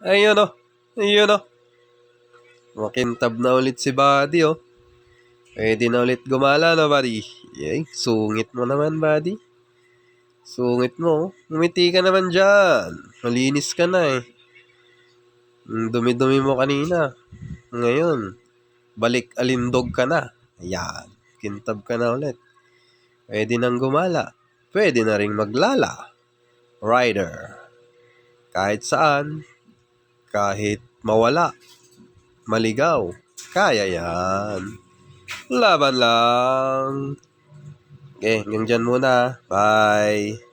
Ayun o. Ayun o. Makintab na ulit si Buddy oh. Pwede na ulit gumala na Buddy. Yay, sungit mo naman Buddy. Sungit mo. Umiti ka naman dyan. Malinis ka na eh. Dumi-dumi mo kanina. Ngayon, balik alindog ka na. Ayan, kintab ka na ulit. Pwede nang gumala. Pwede na rin maglala. Rider. Kahit saan. Kahit mawala. Maligaw. Kaya yan. Laban lang. Okay, hanggang dyan muna. Bye.